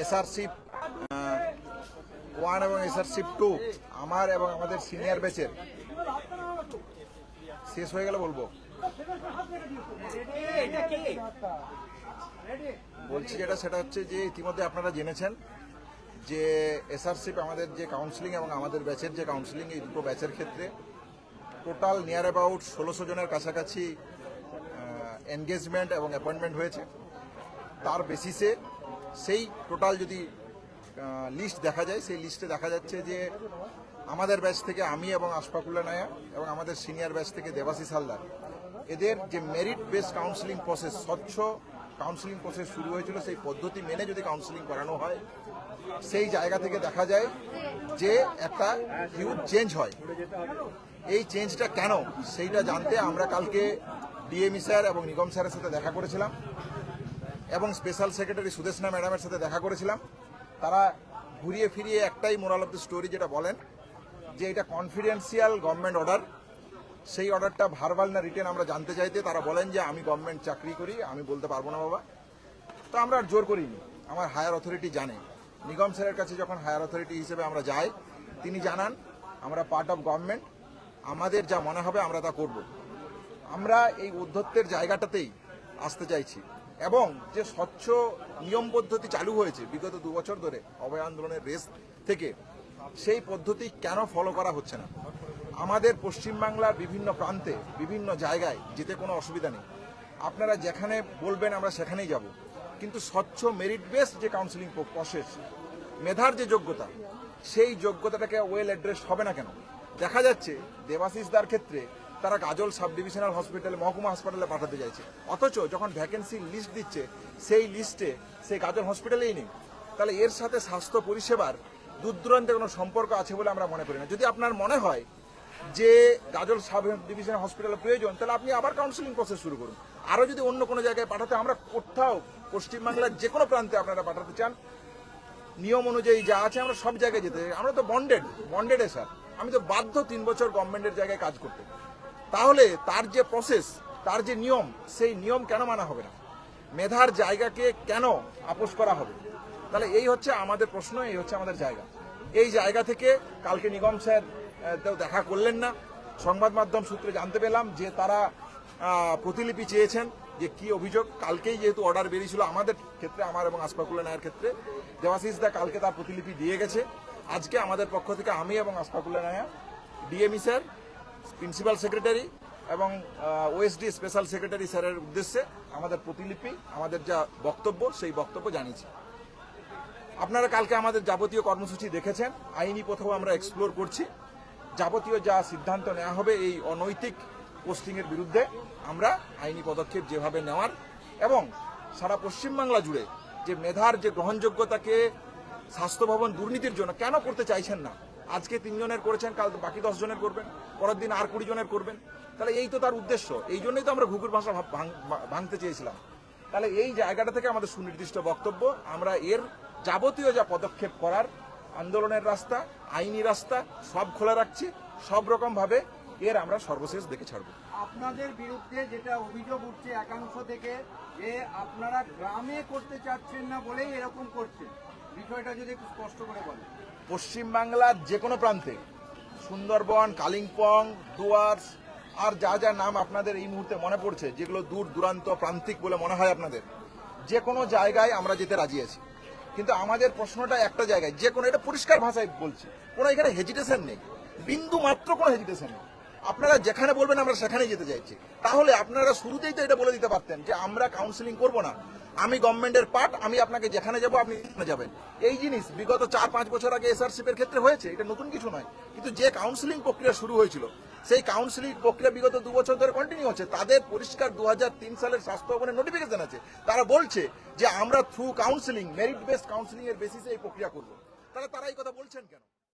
এসআরশিপ 1 এবং এসআরশিপ 2 আমার এবং আমাদের সিনিয়র ব্যাচের শেষ হয়ে গেলে বলবো। বলছি সেটা হচ্ছে যে ইতিমধ্যে আপনারা জেনেছেন যে এসআরশিপ আমাদের যে কাউন্সিলিং এবং আমাদের ব্যাচের যে কাউন্সিলিং, এই দুটো ব্যাচের ক্ষেত্রে টোটাল নিয়ার অ্যাবাউট 1600 জনের কাছাকাছি এনগেজমেন্ট এবং অ্যাপয়েন্টমেন্ট হয়েছে। তার বেসিসে সেই টোটাল যদি লিস্ট দেখা যায়, সেই লিস্টে দেখা যাচ্ছে যে আমাদের ব্যাচ থেকে আমি এবং আশফাকুল্লাহ নায়া এবং আমাদের সিনিয়র ব্যাচ থেকে দেবাশিস হালদার, এদের যে মেরিট বেসড কাউন্সিলিং প্রসেস, স্বচ্ছ কাউন্সিলিং প্রসেস শুরু হয়েছিল, সেই পদ্ধতি মেনে যদি কাউন্সিলিং করানো হয়, সেই জায়গা থেকে দেখা যায় যে একটা হিউজ চেঞ্জ হয়। এই চেঞ্জটা কেন সেইটা জানতে আমরা কালকে ডিএমই স্যার এবং নিগম স্যারের সাথে দেখা করেছিলাম এবং স্পেশাল সেক্রেটারি সুদেশনা ম্যাডামের সাথে দেখা করেছিলাম। তারা ঘুরিয়ে ফিরিয়ে একটাই মোরাল অফ দ্য স্টোরি যেটা বলেন যে এটা কনফিডেন্সিয়াল গভর্নমেন্ট অর্ডার, সেই অর্ডারটা ভার্বাল না রিটেন আমরা জানতে চাইতে তারা বলেন যে আমি গভর্নমেন্ট চাকরি করি, আমি বলতে পারবো না বাবা। তো আমরা আর জোর করিনি, আমার হায়ার অথরিটি জানে। নিগম স্যারের কাছে যখন হায়ার অথরিটি হিসেবে আমরা যাই, তিনি জানান আমরা পার্ট অফ গভর্নমেন্ট, আমাদের যা মনে হবে আমরা তা করব। আমরা এই উদ্ধত্তের জায়গাটাতেই আসতে চাইছি এবং যে স্বচ্ছ নিয়ম পদ্ধতি চালু হয়েছে বিগত 2 বছর ধরে অভয় আন্দোলনের রেস থেকে, সেই পদ্ধতি কেন ফলো করা হচ্ছে না? আমাদের পশ্চিমবাংলার বিভিন্ন প্রান্তে বিভিন্ন জায়গায় যেতে কোনো অসুবিধা নেই, আপনারা যেখানে বলবেন আমরা সেখানেই যাব, কিন্তু স্বচ্ছ মেরিট বেসড যে কাউন্সিলিং প্রসেস, মেধার যে যোগ্যতা, সেই যোগ্যতাটাকে ওয়েল অ্যাড্রেস হবে না কেন? দেখা যাচ্ছে দেবাশিসদার ক্ষেত্রে তারা গাজল সাব ডিভিশনাল হসপিটালে, মহকুমা হাসপাতালে পাঠাতে চাইছে, অথচ যখন ভ্যাকেন্সির লিস্ট দিচ্ছে সেই লিস্টে সেই গাজল হসপিটালেই নেই। তাহলে এর সাথে স্বাস্থ্য পরিষেবার দূর দূরান্তে কোনো সম্পর্ক আছে বলে আমরা মনে করি না। যদি আপনার মনে হয় যে গাজল সাব ডিভিশনাল হসপিটালের প্রয়োজন, তাহলে আপনি আবার কাউন্সিলিং প্রসেস শুরু করুন। আরও যদি অন্য কোনো জায়গায় পাঠাতে, আমরা কোথাও পশ্চিমবাংলার যে কোনো প্রান্তে আপনারা পাঠাতে চান, নিয়ম অনুযায়ী যা আছে আমরা সব জায়গায় যেতে চাই। আমরা তো বন্ডেডে স্যার, আমি তো বাধ্য 3 বছর গভর্নমেন্টের জায়গায় কাজ করতে। তাহলে তার যে প্রসেস, তার যে নিয়ম, সেই নিয়ম কেন মানা হবে না? মেধার জায়গাকে কেন আপোষ করা হবে? তাহলে এই হচ্ছে আমাদের প্রশ্ন, এই হচ্ছে আমাদের জায়গা। এই জায়গা থেকে কালকে নিগম স্যার দেখা করলেন না। সংবাদ মাধ্যম সূত্রে জানতে পেলাম যে তারা প্রতিলিপি চেয়েছেন, যে কি অভিযোগ। কালকেই যেহেতু অর্ডার বেরিয়েছিল আমাদের ক্ষেত্রে, আমার এবং আশফাকুল্লাহ নায়ার ক্ষেত্রে, দেবাশিস দা কালকে তার প্রতিলিপি দিয়ে গেছে। আজকে আমাদের পক্ষ থেকে আমি এবং Ashfaqullah Naya DME sir, principal secretary এবং ওএসডি স্পেশাল সেক্রেটারি স্যারের উদ্দেশ্যে আমাদের প্রতিলিপি, আমাদের যা বক্তব্য, সেই বক্তব্য জানিয়েছি। আপনারা কালকে আমাদের যাবতীয় কর্মসূচি দেখেছেন। আইনি পথেও আমরা এক্সপ্লোর করছি। যাবতীয় যা সিদ্ধান্ত নেওয়া হবে এই অনৈতিক পোস্টিংয়ের বিরুদ্ধে, আমরা আইনি পদক্ষেপ যেভাবে নেওয়ার, এবং সারা পশ্চিমবাংলা জুড়ে যে মেধার যে গ্রহণযোগ্যতাকে স্বাস্থ্য ভবন দুর্নীতির জন্য কেন করতে চাইছেন না, আজকে 3 জনের করেছেন, কাল বাকি 10 জনের করবেন, পরের দিন আর 20 জনের করবেন। তাহলে এই তো তার উদ্দেশ্য, এই জন্যই তো আমরা ঘুঘুর ভাষা ভাঙতে চেয়েছিলাম। তাহলে এই জায়গাটা থেকে আমাদের সুনির্দিষ্ট বক্তব্য, আমরা এর যাবতীয় যা পদক্ষেপ করার, আন্দোলনের রাস্তা, আইনি রাস্তা সব খোলা রাখছি। সব রকম ভাবে এর আমরা সর্বশেষ দেখে ছাড়বো। আপনাদের বিরুদ্ধে যেটা অভিযোগ উঠছে একাংশ থেকে, যে আপনারা গ্রামে করতে চাচ্ছেন না বলেই এরকম করছেন, বিষয়টা যদি একটু স্পষ্ট করে বলেন। পশ্চিমবাংলার যে কোনো প্রান্তে, সুন্দরবন, কালিম্পং, ডুয়ার্স, আর যা যা নাম আপনাদের এই মুহূর্তে মনে পড়ছে, যেগুলো দূর দূরান্ত প্রান্তিক বলে মনে হয় আপনাদের, যে কোনো জায়গায় আমরা যেতে রাজি আছি। কিন্তু আমাদের প্রশ্নটা একটা জায়গায়, যে কোনো, এটা পরিষ্কার ভাষায় বলছি, কোনো এখানে হেজিটেশন নেই, বিন্দু মাত্র কোনো হেজিটেশন নেই। আপনারা যেখানে বলবেন আমরা সেখানেই যেতে চাইছি। তাহলে আপনারা শুরুতেই তো এটা বলে দিতে পারতেন যে আমরা কাউন্সিলিং করব না, আমি গভর্নমেন্টের পার্ট, আমি আপনাকে যেখানে যাব আপনি সেখানে যাবেন। এই জিনিস বিগত 4-5 বছর আগে এসআরশিপের ক্ষেত্রে হয়েছে, এটা নতুন কিছু নয়। কিন্তু যে কাউন্সিলিং প্রক্রিয়া শুরু হয়েছিল, সেই কাউন্সিলিং প্রক্রিয়া বিগত 2 বছর ধরে কন্টিনিউ হচ্ছে। তাদের পরিষ্কার 2003 সালের স্বাস্থ্য ভবনের নোটিফিকেশন আছে, তারা বলছে যে আমরা through counselling, merit based counselling এর বেসিসে এই প্রক্রিয়া করব। তারা এই কথা বলছেন কেন?